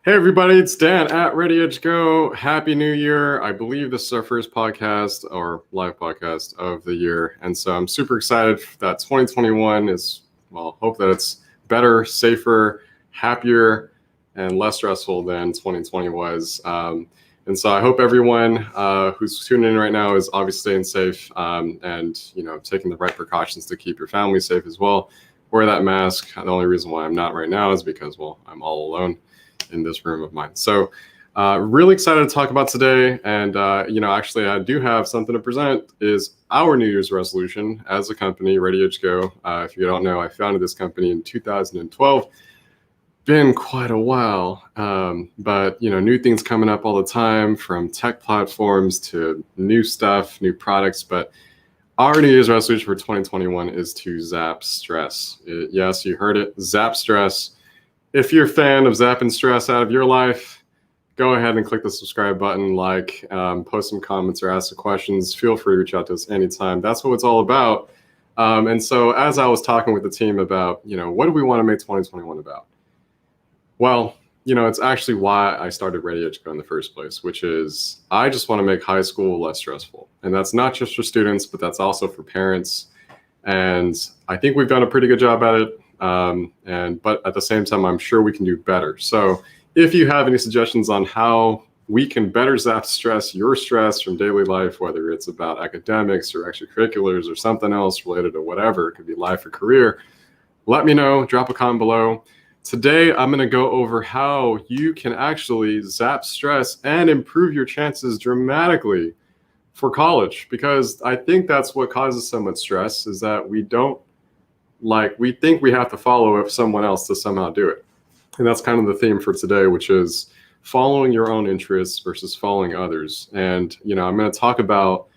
Hey everybody, it's Dan at Ready Edge Go. Happy New Year. I believe this is our first podcast or live podcast of the year. And so I'm super excited that 2021 is, hope that it's better, safer, happier, and less stressful than 2020 was. And so I hope everyone who's tuning in right now is obviously staying safe and taking the right precautions to keep your family safe as well. Wear that mask. The only reason why I'm not right now is because, I'm all alone in this room of mine. So really excited to talk about today. And, actually I do have something to present is our New Year's resolution as a company, Ready Edge Go. If you don't know, I founded this company in 2012. Been quite a while, but new things coming up all the time, from tech platforms to new stuff, new products. But our New Year's resolution for 2021 is to zap stress. Yes, you heard it, zap stress. If you're a fan of zapping stress out of your life, go ahead and click the subscribe button, post some comments or ask some questions. Feel free to reach out to us anytime. That's what it's all about. And so as I was talking with the team about, what do we want to make 2021 about? Well, it's actually why I started Ready Edge Go in the first place, which is I just want to make high school less stressful. And that's not just for students, but that's also for parents. And I think we've done a pretty good job at it. But at the same time, I'm sure we can do better. So if you have any suggestions on how we can better zap your stress from daily life, whether it's about academics or extracurriculars or something else related to whatever, it could be life or career, let me know, drop a comment below. Today, I'm going to go over how you can actually zap stress and improve your chances dramatically for college, because I think that's what causes so much stress, is that we think we have to follow someone else to somehow do it. And that's kind of the theme for today, which is following your own interests versus following others. And, I'm going to talk about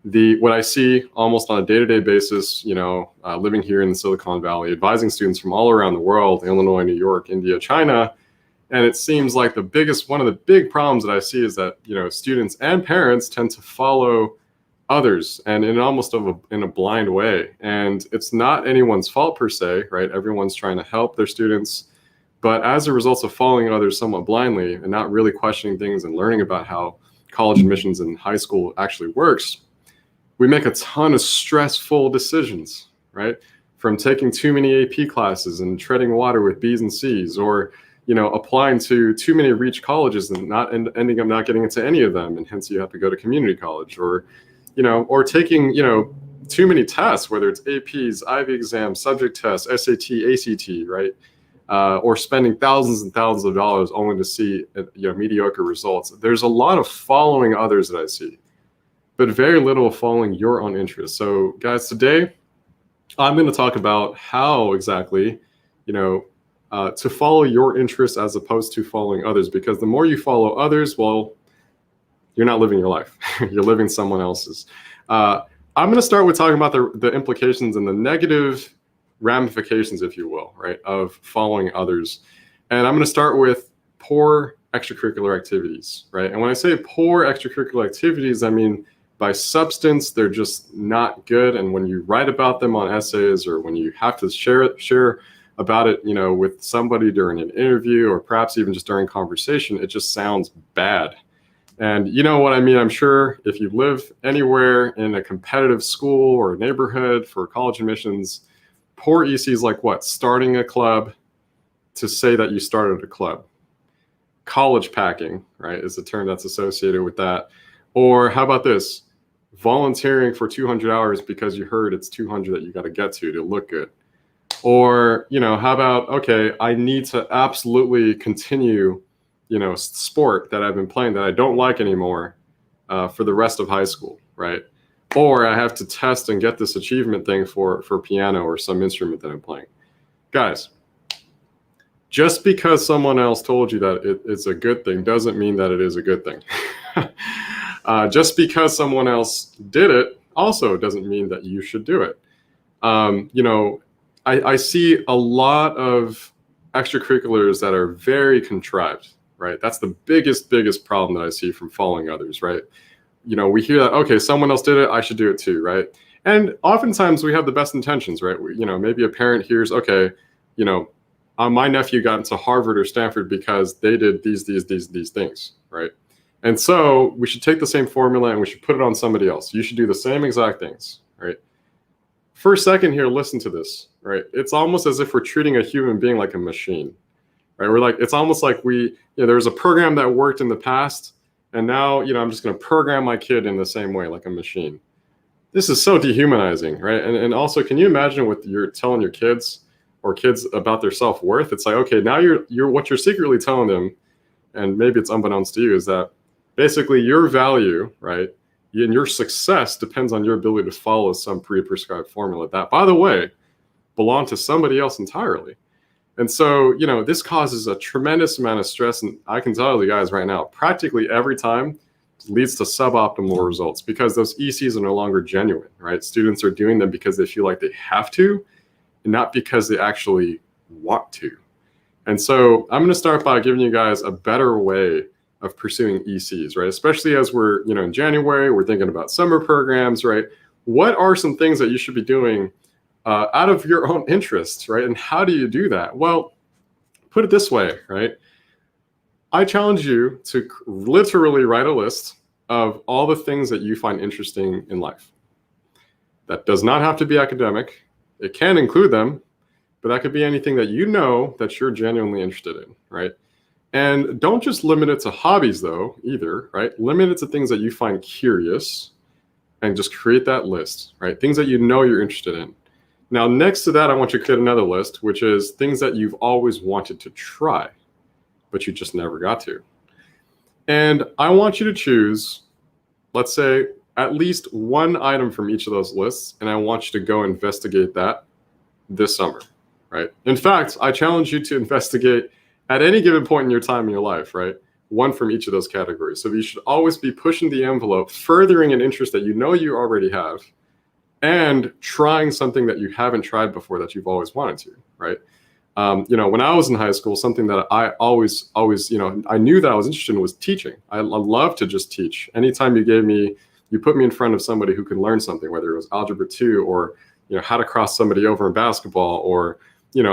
what I see almost on a day-to-day basis, living here in the Silicon Valley, advising students from all around the world, Illinois, New York, India, China. And it seems like one of the big problems that I see is that, students and parents tend to follow others and in a blind way. And it's not anyone's fault per se, right? Everyone's trying to help their students. But as a result of following others somewhat blindly and not really questioning things and learning about how college admissions in high school actually works, we make a ton of stressful decisions, right? From taking too many AP classes and treading water with B's and C's, or, applying to too many reach colleges and ending up not getting into any of them. And hence you have to go to community college, or taking, too many tests, whether it's APs, Ivy exams, subject tests, SAT, ACT, right? Or spending thousands and thousands of dollars only to see, mediocre results. There's a lot of following others that I see, but very little following your own interests. So guys, today I'm going to talk about how exactly, to follow your interests as opposed to following others, because the more you follow others, you're not living your life. You're living someone else's. I'm going to start with talking about the implications and the negative ramifications, if you will, right, of following others. And I'm going to start with poor extracurricular activities, right? And when I say poor extracurricular activities, I mean by substance, they're just not good. And when you write about them on essays, or when you have to share about it, with somebody during an interview, or perhaps even just during conversation, it just sounds bad. And you know what I mean? I'm sure if you live anywhere in a competitive school or neighborhood for college admissions, poor EC is like what? Starting a club to say that you started a club. College packing, right, is the term that's associated with that. Or how about this? Volunteering for 200 hours because you heard it's 200 that you got to get to look good. Or, how about, okay, I need to absolutely continue, sport that I've been playing that I don't like anymore for the rest of high school, right? Or I have to test and get this achievement thing for piano or some instrument that I'm playing. Guys, just because someone else told you that it's a good thing doesn't mean that it is a good thing. Just because someone else did it also doesn't mean that you should do it. I see a lot of extracurriculars that are very contrived, right? That's the biggest problem that I see from following others, right? We hear that, okay, someone else did it, I should do it too, right? And oftentimes we have the best intentions, right? Maybe a parent hears, okay, my nephew got into Harvard or Stanford because they did these things, right? And so we should take the same formula and we should put it on somebody else. You should do the same exact things, right? For a second here, listen to this, right? It's almost as if we're treating a human being like a machine, right? We're like, it's almost like there was a program that worked in the past, and now, I'm just going to program my kid in the same way, like a machine. This is so dehumanizing, right? And also, can you imagine what you're telling your kids or kids about their self-worth? It's like, okay, now you're what you're secretly telling them, and maybe it's unbeknownst to you, is that basically your value, right, and your success depends on your ability to follow some pre-prescribed formula that, by the way, belong to somebody else entirely. And so, this causes a tremendous amount of stress. And I can tell you guys right now, practically every time leads to suboptimal results because those ECs are no longer genuine, right? Students are doing them because they feel like they have to, and not because they actually want to. And so I'm going to start by giving you guys a better way of pursuing ECs, right? Especially as we're, in January, we're thinking about summer programs, right? What are some things that you should be doing out of your own interests, right? And how do you do that? Well, put it this way, right? I challenge you to literally write a list of all the things that you find interesting in life. That does not have to be academic. It can include them, but that could be anything that that you're genuinely interested in, right? And don't just limit it to hobbies, though, either, right? Limit it to things that you find curious and just create that list, right? Things that you're interested in. Now, next to that, I want you to create another list, which is things that you've always wanted to try, but you just never got to. And I want you to choose, let's say, at least one item from each of those lists, and I want you to go investigate that this summer, right? In fact, I challenge you to investigate at any given point in your time in your life, right? One from each of those categories. So you should always be pushing the envelope, furthering an interest that you already have, and trying something that you haven't tried before that you've always wanted to, right? When I was in high school, something that I always, I knew that I was interested in was teaching. I love to just teach. Anytime you put me in front of somebody who can learn something, whether it was algebra 2 or, how to cross somebody over in basketball or,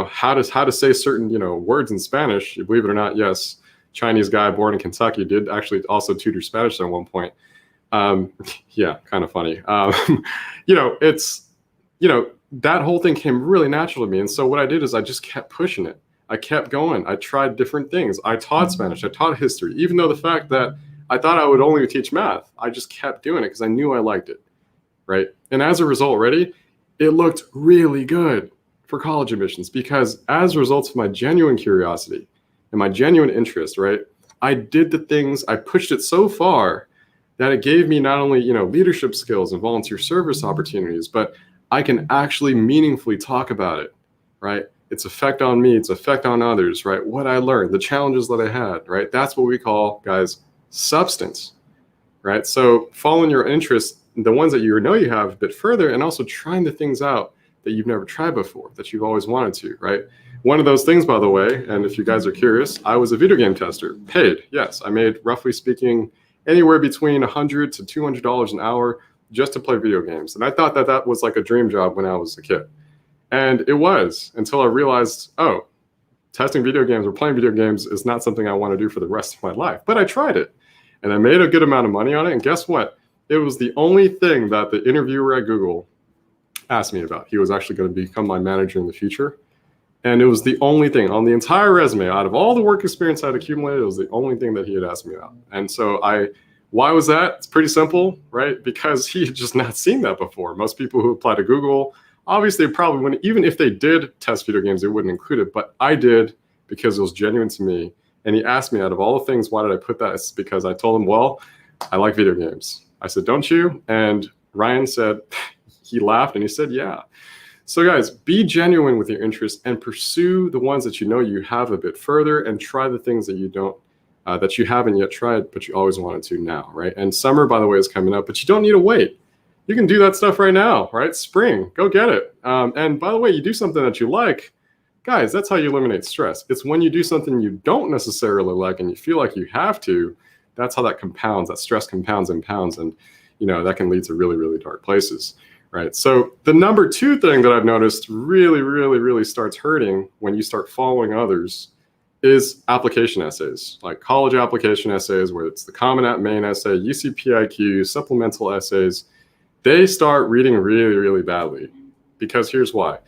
how to say certain, words in Spanish. You believe it or not, yes, Chinese guy born in Kentucky did actually also tutor Spanish at one point. Yeah, kind of funny. That whole thing came really natural to me. And so what I did is I just kept pushing it. I kept going. I tried different things. I taught Spanish. I taught history, even though the fact that I thought I would only teach math, I just kept doing it because I knew I liked it, right? And as a result, it looked really good for college admissions because as a result of my genuine curiosity and my genuine interest, right, I did the things, I pushed it so far that it gave me not only, leadership skills and volunteer service opportunities, but I can actually meaningfully talk about it, right? Its effect on me, its effect on others, right? What I learned, the challenges that I had, right? That's what we call, guys, substance, right? So following your interests, the ones that you have a bit further, and also trying the things out that you've never tried before, that you've always wanted to, right? One of those things, by the way, and if you guys are curious, I was a video game tester, paid. Yes, I made, roughly speaking, anywhere between $100 to $200 an hour just to play video games. And I thought that was like a dream job when I was a kid. And it was until I realized, testing video games or playing video games is not something I want to do for the rest of my life. But I tried it and I made a good amount of money on it. And guess what? It was the only thing that the interviewer at Google asked me about. He was actually going to become my manager in the future. And it was the only thing on the entire resume, out of all the work experience I'd accumulated, it was the only thing that he had asked me about. And so why was that? It's pretty simple, right? Because he had just not seen that before. Most people who apply to Google, obviously probably wouldn't, even if they did test video games, they wouldn't include it. But I did because it was genuine to me. And he asked me, out of all the things, why did I put that? It's because I told him, well, I like video games. I said, don't you? And Ryan said, he laughed and he said, yeah. So guys, be genuine with your interests and pursue the ones that you have a bit further, and try the things that that you haven't yet tried, but you always wanted to now, right? And summer, by the way, is coming up, but you don't need to wait. You can do that stuff right now, right? Spring, go get it. And by the way, you do something that you like, guys, that's how you eliminate stress. It's when you do something you don't necessarily like and you feel like you have to, that's how that compounds, that stress compounds and pounds, and that can lead to really, really dark places. right? So the number two thing that I've noticed really starts hurting when you start following others is application essays, like college application essays, where it's the Common App main essay, UCPIQ, supplemental essays. They start reading really badly, because here's why.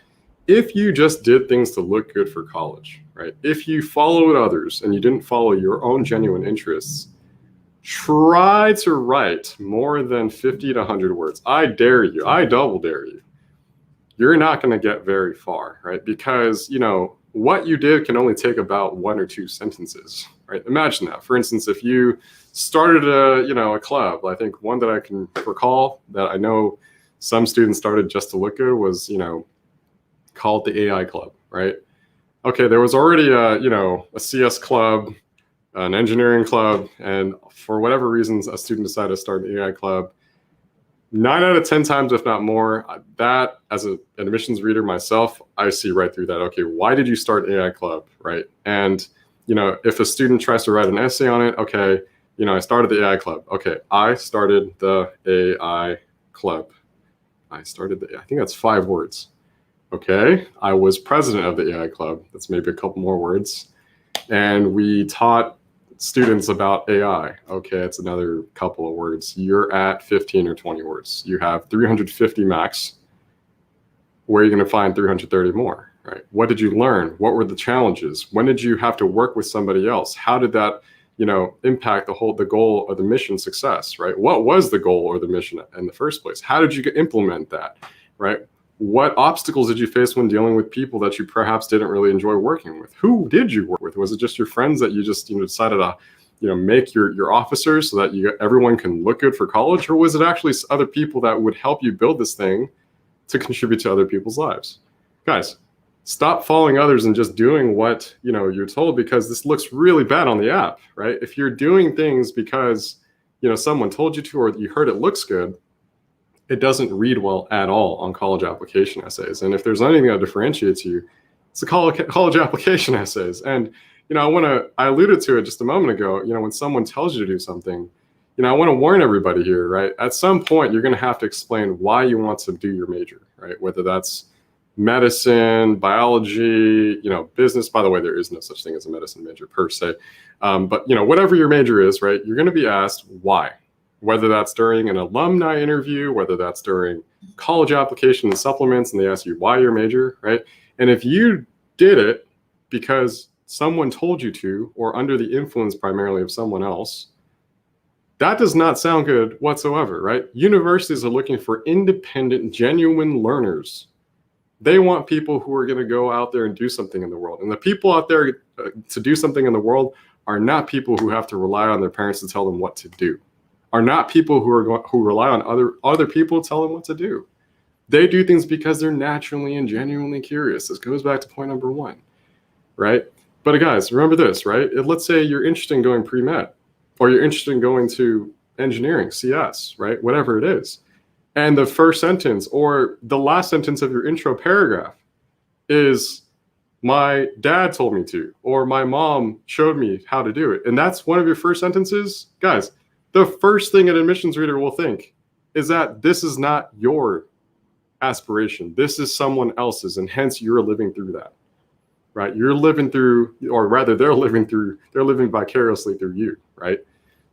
If you just did things to look good for college, right? If you followed others and you didn't follow your own genuine interests, try to write more than 50 to 100 words. I dare you. I double dare you. You're not going to get very far, right? Because, what you did can only take about 1 or 2 sentences, right? Imagine that. For instance, if you started a club, I think one that I can recall that I know some students started just to look good was, called the AI club, right? Okay, there was already a CS club, an engineering club, and for whatever reasons, a student decided to start an AI club. 9 out of 10 times, if not more, that as an admissions reader myself, I see right through that. Okay, why did you start AI club, right? And, if a student tries to write an essay on it, okay, I started the AI club. Okay, I started the AI club. I think that's 5 words. Okay, I was president of the AI club. That's maybe a couple more words. And we taught students about AI. Okay, it's another couple of words. You're at 15 or 20 words. You have 350 max. Where are you going to find 330 more, right? What did you learn? What were the challenges? When did you have to work with somebody else? How did that, impact the goal or the mission success, right? What was the goal or the mission in the first place? How did you implement that, right? What obstacles did you face when dealing with people that you perhaps didn't really enjoy working with? Who did you work with? Was it just your friends that you just decided to make your officers so that everyone can look good for college? Or was it actually other people that would help you build this thing to contribute to other people's lives? Guys, stop following others and just doing what you're told, because this looks really bad on the app, right? If you're doing things because someone told you to, or you heard it looks good, it doesn't read well at all on college application essays. And if there's anything that differentiates you, it's the college application essays. And, I alluded to it just a moment ago, when someone tells you to do something, I want to warn everybody here, right? At some point, you're going to have to explain why you want to do your major, right? Whether that's medicine, biology, business. By the way, there is no such thing as a medicine major per se. But, whatever your major is, right, you're going to be asked why. Whether that's during an alumni interview, whether that's during college application and supplements, and they ask you why your major, right? And if you did it because someone told you to, or under the influence primarily of someone else, that does not sound good whatsoever, right? Universities are looking for independent, genuine learners. They want people who are going to go out there and do something in the world. And the people out there to do something in the world are not people who have to rely on their parents to tell them what to do. Are not people who rely on other people to tell them what to do. They do things because they're naturally and genuinely curious. This goes back to point number 1, right? But guys, remember this, right? Let's say you're interested in going pre-med, or you're interested in going to engineering, CS, right? Whatever it is. And the first sentence or the last sentence of your intro paragraph is, my dad told me to, or my mom showed me how to do it. And that's one of your first sentences. Guys, the first thing an admissions reader will think is that this is not your aspiration. This is someone else's, and hence you're living through that, right? You're living through, or rather they're living vicariously through you, right?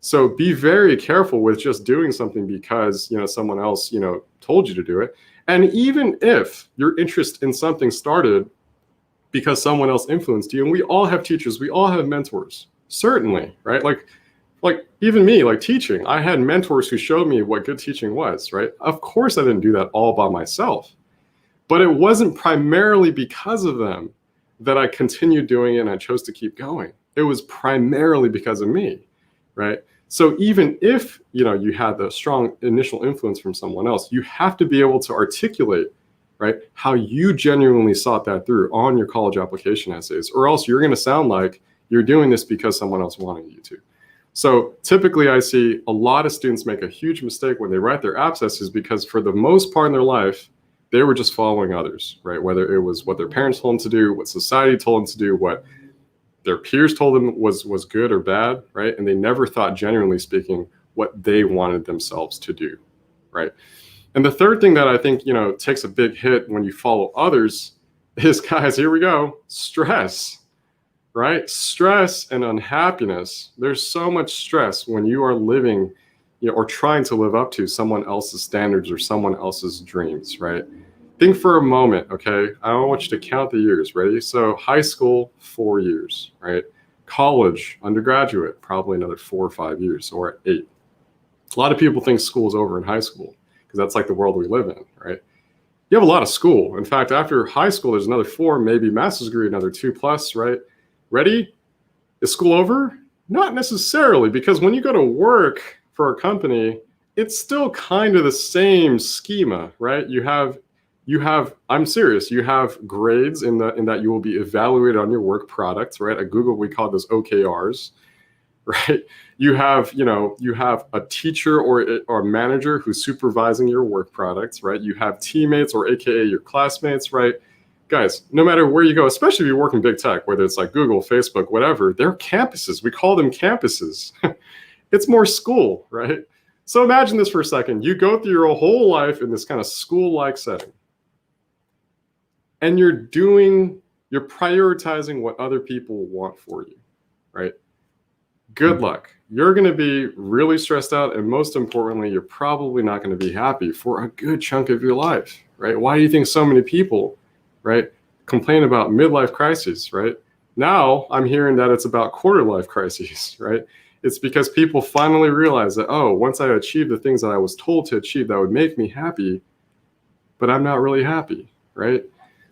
So be very careful with just doing something because, someone else, told you to do it. And even if your interest in something started because someone else influenced you, and we all have teachers, we all have mentors, certainly, right? Like even me, like teaching, I had mentors who showed me what good teaching was, right? Of course, I didn't do that all by myself, but it wasn't primarily because of them that I continued doing it and I chose to keep going. It was primarily because of me, right? So even if, you had the strong initial influence from someone else, you have to be able to articulate, right, how you genuinely sought that through on your college application essays, or else you're going to sound like you're doing this because someone else wanted you to. So typically I see a lot of students make a huge mistake when they write their app essays, because for the most part in their life, they were just following others, right? Whether it was what their parents told them to do, what society told them to do, what their peers told them was good or bad, right? And they never thought, genuinely speaking, what they wanted themselves to do, right? And the third thing that I think, takes a big hit when you follow others is, guys, here we go, stress, right? Stress and unhappiness. There's so much stress when you are living, or trying to live up to someone else's standards or someone else's dreams, right? Think for a moment, okay? I don't want you to count the years. Ready? So high school, 4 years, right? College, undergraduate, probably another 4 or 5 years, or 8. A lot of people think school is over in high school because that's like the world we live in, right? You have a lot of school. In fact, after high school, there's another 4, maybe master's degree, another 2+, right? Ready? Is school over? Not necessarily, because when you go to work for a company, it's still kind of the same schema, right? You have, I'm serious, you have grades in that you will be evaluated on your work product, right? At Google, we call those OKRs, right? You have a teacher or a manager who's supervising your work products, right? You have teammates, or AKA your classmates, right? Guys, no matter where you go, especially if you work in big tech, whether it's like Google, Facebook, whatever, they're campuses. We call them campuses. It's more school, right? So imagine this for a second. You go through your whole life in this kind of school-like setting, and you're prioritizing what other people want for you, right? Good luck. You're going to be really stressed out, and most importantly, you're probably not going to be happy for a good chunk of your life, right? Why do you think so many people, right, complain about midlife crises, right? Now I'm hearing that it's about quarter life crises, right? It's because people finally realize that, oh, once I achieve the things that I was told to achieve that would make me happy, but I'm not really happy, right?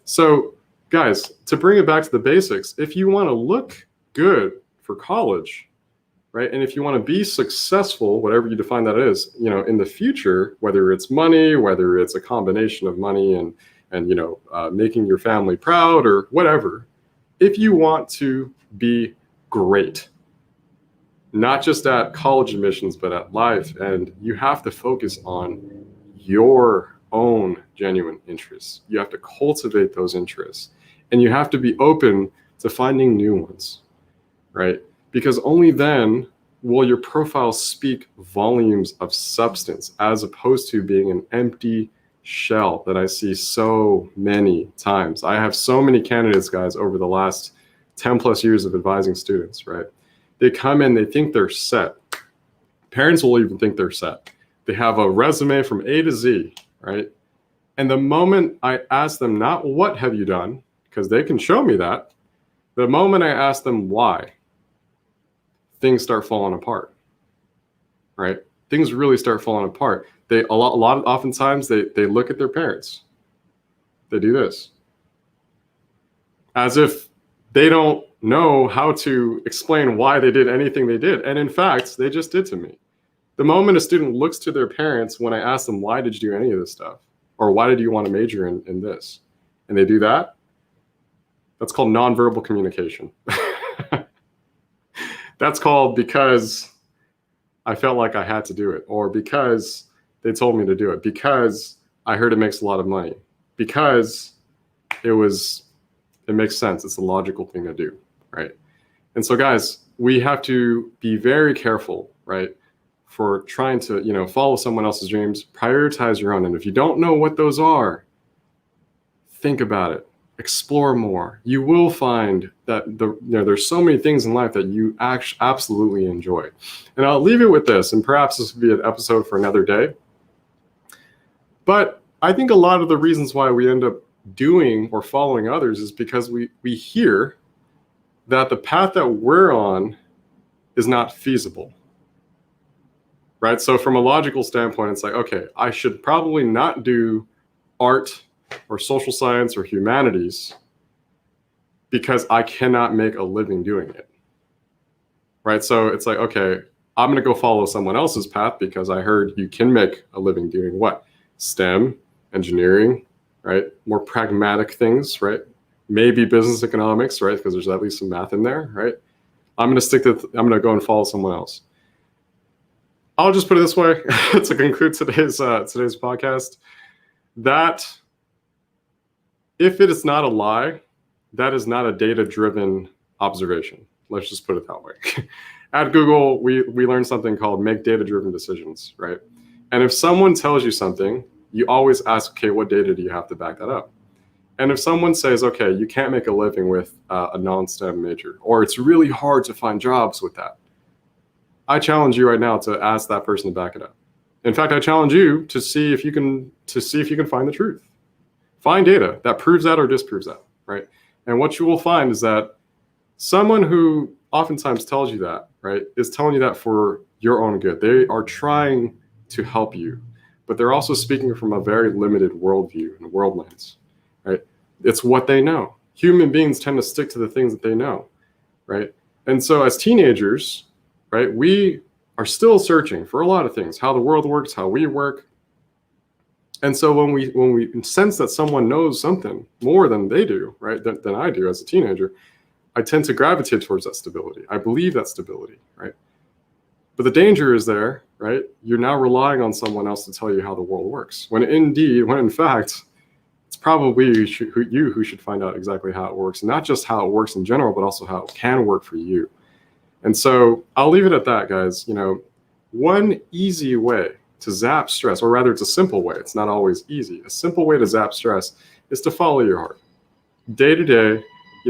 So guys, to bring it back to the basics, if you want to look good for college, right, and if you want to be successful, whatever you define that is, in the future, whether it's money, whether it's a combination of money and making your family proud or whatever, if you want to be great, not just at college admissions, but at life, and you have to focus on your own genuine interests. You have to cultivate those interests, and you have to be open to finding new ones, right? Because only then will your profile speak volumes of substance, as opposed to being an empty shell that I see so many times. I have so many candidates, guys, over the last 10+ years of advising students, right? They come in, they think they're set. Parents will even think they're set. They have a resume from A to Z, right? And the moment I ask them not what have you done, because they can show me that, the moment I ask them why, things start falling apart, right? Things really start falling apart. Oftentimes they look at their parents. They do this, as if they don't know how to explain why they did anything they did. And in fact, they just did to me. The moment a student looks to their parents when I ask them, why did you do any of this stuff? Or why did you want to major in this? And they do that, that's called nonverbal communication. That's called because I felt like I had to do it, or because they told me to do it, because I heard it makes a lot of money, because it makes sense. It's a logical thing to do, right? And so guys, we have to be very careful, right, for trying to, follow someone else's dreams. Prioritize your own. And if you don't know what those are, think about it. Explore more. You will find that there's so many things in life that you absolutely enjoy. And I'll leave it with this, and perhaps this will be an episode for another day. But I think a lot of the reasons why we end up doing or following others is because we hear that the path that we're on is not feasible, right? So from a logical standpoint, it's like, okay, I should probably not do art or social science or humanities because I cannot make a living doing it, right? So it's like, okay, I'm going to go follow someone else's path because I heard you can make a living doing what? STEM, engineering, right? More pragmatic things, right? Maybe business economics, right? Because there's at least some math in there, right? I'm going to go and follow someone else. I'll just put it this way to conclude today's podcast, that if it is not a lie, that is not a data-driven observation. Let's just put it that way. At Google, we learned something called make data-driven decisions, right? And if someone tells you something you always ask, okay, what data do you have to back that up? And if someone says, okay, you can't make a living with a non-STEM major, or it's really hard to find jobs with that, I challenge you right now to ask that person to back it up. In fact, I challenge you to see if you can find the truth. Find data that proves that or disproves that, right? And what you will find is that someone who oftentimes tells you that, right, is telling you that for your own good. They are trying to help you, but they're also speaking from a very limited worldview and world lens, right? It's what they know. Human beings tend to stick to the things that they know, right? And so as teenagers, right, we are still searching for a lot of things, how the world works, how we work. And so when we sense that someone knows something more than they do, right, than I do as a teenager, I tend to gravitate towards that stability. I believe that stability, right? But the danger is there, right? You're now relying on someone else to tell you how the world works. When in fact, it's probably you who should find out exactly how it works. And not just how it works in general, but also how it can work for you. And so I'll leave it at that, guys. One easy way to zap stress, or rather it's a simple way, it's not always easy. A simple way to zap stress is to follow your heart. Day to day,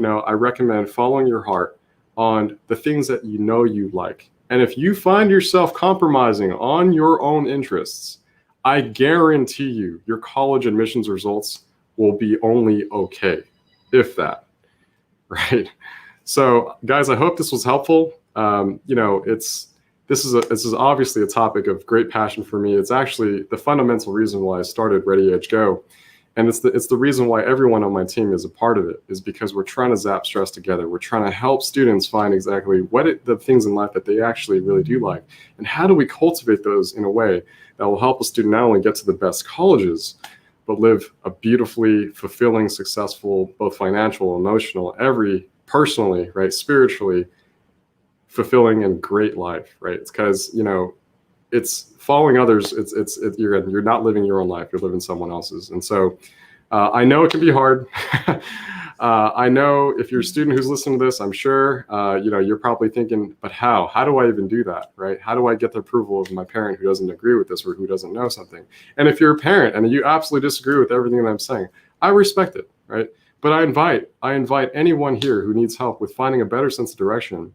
I recommend following your heart on the things that you like. And if you find yourself compromising on your own interests, I guarantee you your college admissions results will be only okay, if that, right? So guys, I hope this was helpful. This is obviously a topic of great passion for me. It's actually the fundamental reason why I started Ready Edge Go. And it's the reason why everyone on my team is a part of it, is because we're trying to zap stress together. We're trying to help students find exactly the things in life that they actually really do like. And how do we cultivate those in a way that will help a student not only get to the best colleges, but live a beautifully fulfilling, successful, both financial, emotional, personally, right, spiritually fulfilling and great life, right? It's because, it's following others. You're not living your own life. You're living someone else's. And so I know it can be hard. I know if you're a student who's listening to this, I'm sure, you're probably thinking, but how do I even do that? Right? How do I get the approval of my parent who doesn't agree with this or who doesn't know something? And if you're a parent and you absolutely disagree with everything that I'm saying, I respect it. Right? But I invite anyone here who needs help with finding a better sense of direction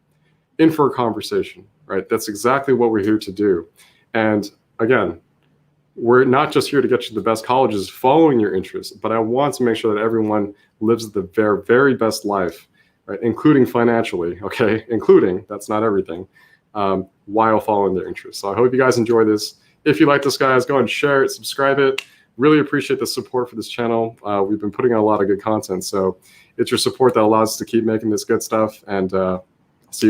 in for a conversation, right? That's exactly what we're here to do. And again, we're not just here to get you the best colleges following your interests, but I want to make sure that everyone lives the very, very best life, right? Including financially, okay? Including, that's not everything, while following their interests. So I hope you guys enjoy this. If you like this, guys, go and share it, subscribe it. Really appreciate the support for this channel. We've been putting out a lot of good content. So it's your support that allows us to keep making this good stuff. And see you guys.